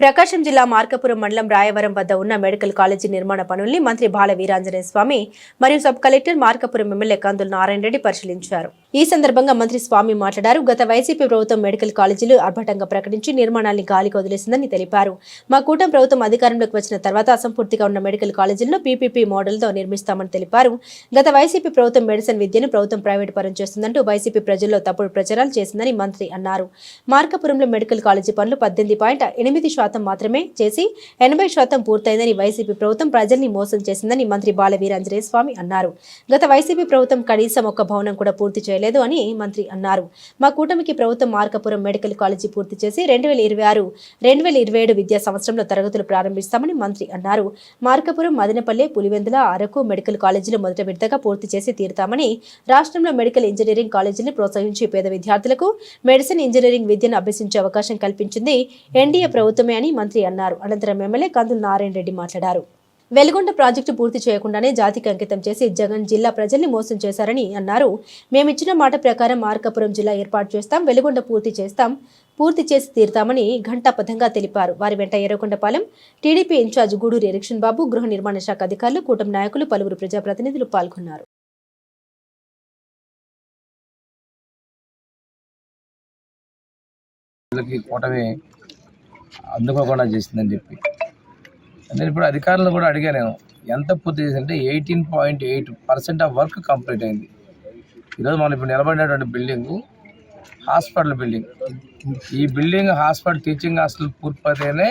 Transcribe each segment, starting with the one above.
ప్రకాశం జిల్లా మార్కాపురం మండలం రాయవరం వద్ద ఉన్న మెడికల్ కాలేజీ నిర్మాణ పనుల్ని మంత్రి బాల వీరాంజనేయ స్వామి మరియు సబ్ కలెక్టర్ మార్కాపురం ఎమ్మెల్యే కందుల నారాయణ రెడ్డి పరిశీలించారు. ఈ సందర్భంగా మంత్రి స్వామి మాట్లాడారు. గత వైసీపీ ప్రభుత్వం మెడికల్ కాలేజీలు ఆర్భాటంగా ప్రకటించి నిర్మాణాన్ని గాలికి వదిలేసిందని తెలిపారు. మా కూటమి ప్రభుత్వం అధికారంలోకి వచ్చిన తర్వాత అసంపూర్తిగా ఉన్న మెడికల్ కాలేజీలను పీపీపీ మోడల్తో నిర్మిస్తామని తెలిపారు. గత వైసీపీ ప్రభుత్వం మెడిసిన్ విద్యను ప్రభుత్వం ప్రైవేటు పరం చేస్తుందంటూ వైసీపీ ప్రజల్లో తప్పుడు ప్రచారాలు చేసిందని మంత్రి అన్నారు. మార్కాపురంలో మెడికల్ కాలేజీ పనులు 18.8% మాత్రమే చేసి 80% పూర్తయిందని వైసీపీ ప్రభుత్వం ప్రజల్ని మోసం చేసిందని మంత్రి బాల వీరాంజనేయ స్వామి అన్నారు. గత వైసీపీ ప్రభుత్వం కనీసం ఒక్క భవనం కూడా పూర్తి చేయలేదు అని మంత్రి అన్నారు. మా కూటమికి ప్రభుత్వం మార్కాపురం మెడికల్ కాలేజీ పూర్తి చేసి 2026-2027 విద్యా సంవత్సరంలో తరగతులు ప్రారంభిస్తామని మంత్రి అన్నారు. మార్కాపురం, మదనపల్లె, పులివెందుల, అరకు మెడికల్ కాలేజీలు మొదటి విడతగా పూర్తి చేసి తీరుతామని, రాష్ట్రంలో మెడికల్ ఇంజనీరింగ్ కాలేజీని ప్రోత్సహించి పేద విద్యార్థులకు మెడిసిన్ ఇంజనీరింగ్ విద్యను అభ్యసించే అవకాశం కల్పించింది ఎన్డీఏ ప్రభుత్వమే అని మంత్రి అన్నారు. అనంతరం ఎమ్మెల్యే కందుల నారాయణ రెడ్డి మాట్లాడారు. వెలుగొండ ప్రాజెక్టు పూర్తి చేయకుండానే జాతికి అంకితం చేసి జగన్ జిల్లా ప్రజల్ని మోసం చేశారని అన్నారు. మేమిచ్చిన మాట ప్రకారం మార్కాపురం జిల్లా ఏర్పాటు చేస్తాం, వెలుగొండ పూర్తి చేసి తీరుతామని ఘంటాపథంగా తెలిపారు. వారి వెంట ఏరకొండపాలెం టీడీపీ ఇన్ఛార్జ్ గూడూరు ఎలక్షన్ బాబు, గృహ నిర్మాణ శాఖ అధికారులు, కూటమి నాయకులు, పలువురు ప్రజాప్రతినిధులు పాల్గొన్నారు. అందుకోకుండా చేసిందని చెప్పి నేను ఇప్పుడు అధికారులను కూడా అడిగాను. నేను ఎంత పూర్తి చేసిందంటే 18.8% ఆఫ్ వర్క్ కంప్లీట్ అయింది. ఈరోజు మనం ఇప్పుడు నిలబడినటువంటి బిల్డింగు హాస్పిటల్ బిల్డింగ్. ఈ బిల్డింగ్ హాస్పిటల్ టీచింగ్ హాస్టల్ పూర్తయితేనే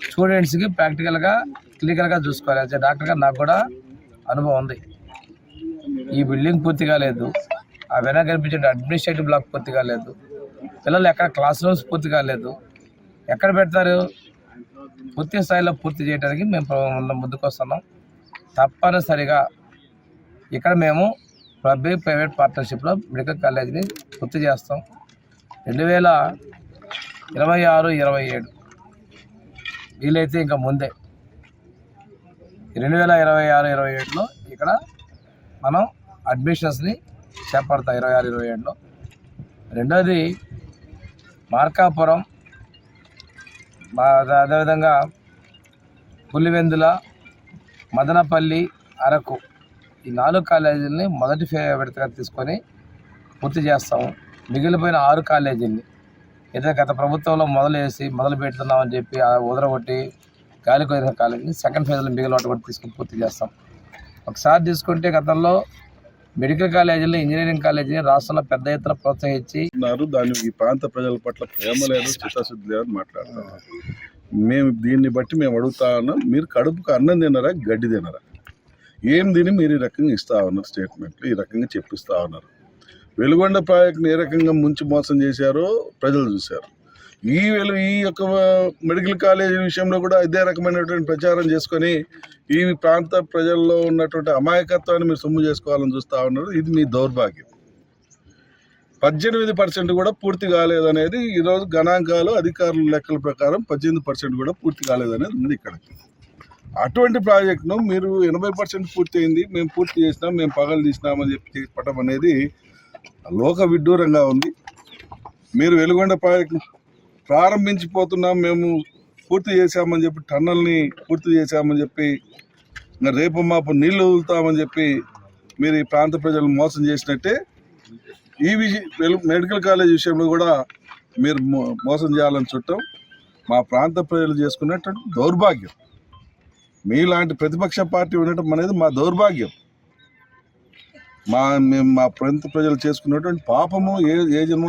స్టూడెంట్స్కి ప్రాక్టికల్గా క్లినికల్గా చూసుకోవాలి. అంటే డాక్టర్గా నాకు కూడా అనుభవం ఉంది. ఈ బిల్డింగ్ పూర్తి కాలేదు, ఆ వెనక కనిపించే అడ్మినిస్ట్రేటివ్ బ్లాక్ పూర్తి కాలేదు, పిల్లలు ఎక్కడ క్లాస్ రూమ్స్ పూర్తి కాలేదు. ఎక్కడ పెడతారు? పూర్తి స్థాయిలో పూర్తి చేయడానికి మేము ముందుకు వస్తున్నాం. తప్పనిసరిగా ఇక్కడ మేము పబ్లిక్ ప్రైవేట్ పార్ట్నర్షిప్లో మెడికల్ కాలేజీని పూర్తి చేస్తాం. 2026-27 వీలైతే ఇంకా ముందే 2026-27లో ఇక్కడ మనం అడ్మిషన్స్ని చేపడతాం. 26-27లో. రెండోది మార్కాపురం, అదేవిధంగా పులివెందుల, మదనపల్లి, అరకు ఈ 4 కాలేజీలని మొదటి విడతగా తీసుకొని పూర్తి చేస్తాము. మిగిలిపోయిన 6 కాలేజీలని ఏదైతే గత ప్రభుత్వంలో మొదలు పెడుతున్నామని చెప్పి ఉదరగొట్టి గాలికి వదిలిన కాలేజీని సెకండ్ ఫేజ్లో మిగిలిన కూడా తీసుకొని పూర్తి చేస్తాం. ఒకసారి తీసుకుంటే గతంలో మెడికల్ కాలేజీలు, ఇంజనీరింగ్ కాలేజీని రాష్ట్రంలో పెద్ద ఎత్తున ప్రోత్సహించి దాని ఈ ప్రాంత ప్రజల పట్ల ప్రేమ లేదు, చిత్తశుద్ధి లేదని మాట్లాడుతున్నారు. మేము దీన్ని బట్టి మేము అడుగుతా ఉన్నాం, మీరు కడుపుకు అన్నం తినరా, గడ్డి తినరా? ఏం తిని మీరు ఈ రకంగా ఇస్తా ఉన్నారు స్టేట్మెంట్లు, ఈ రకంగా చెప్పిస్తూ ఉన్నారు. వెలుగొండ ప్రాజెక్టుని ఏ రకంగా ముంచి మోసం చేశారో ప్రజలు చూశారు. ఈ యొక్క మెడికల్ కాలేజీ విషయంలో కూడా ఇదే రకమైనటువంటి ప్రచారం చేసుకొని ఈ ప్రాంత ప్రజల్లో ఉన్నటువంటి అమాయకత్వాన్ని మీరు సొమ్ము చేసుకోవాలని చూస్తూ ఉన్నారు. ఇది మీ దౌర్భాగ్యం. 18% కూడా పూర్తి కాలేదనేది ఈరోజు గణాంకాలు, అధికారుల లెక్కల ప్రకారం 18% కూడా పూర్తి కాలేదనేది ఉంది ఇక్కడ. అటువంటి ప్రాజెక్టును మీరు 80% పూర్తి అయింది, మేము పూర్తి చేసినాం, మేము పగలు తీసినామని చెప్పి చెప్పడం అనేది లోక విడ్డూరంగా ఉంది. మీరు వెలుగొండ ప్రాజెక్టును ప్రారంభించిపోతున్నాం, మేము పూర్తి చేశామని చెప్పి, టన్నల్ని పూర్తి చేశామని చెప్పి, రేపు మాపు నీళ్లు వదులుతామని చెప్పి మీరు ఈ ప్రాంత ప్రజలను మోసం చేసినట్టే ఈ మెడికల్ కాలేజ్ విషయంలో కూడా మీరు మోసం చేయాలని చుట్టం మా ప్రాంత ప్రజలు చేసుకున్నటువంటి దౌర్భాగ్యం. మీలాంటి ప్రతిపక్ష పార్టీ ఉండటం అనేది మా దౌర్భాగ్యం. మా ప్రాంత ప్రజలు చేసుకున్నటువంటి పాపము ఏ జన్మ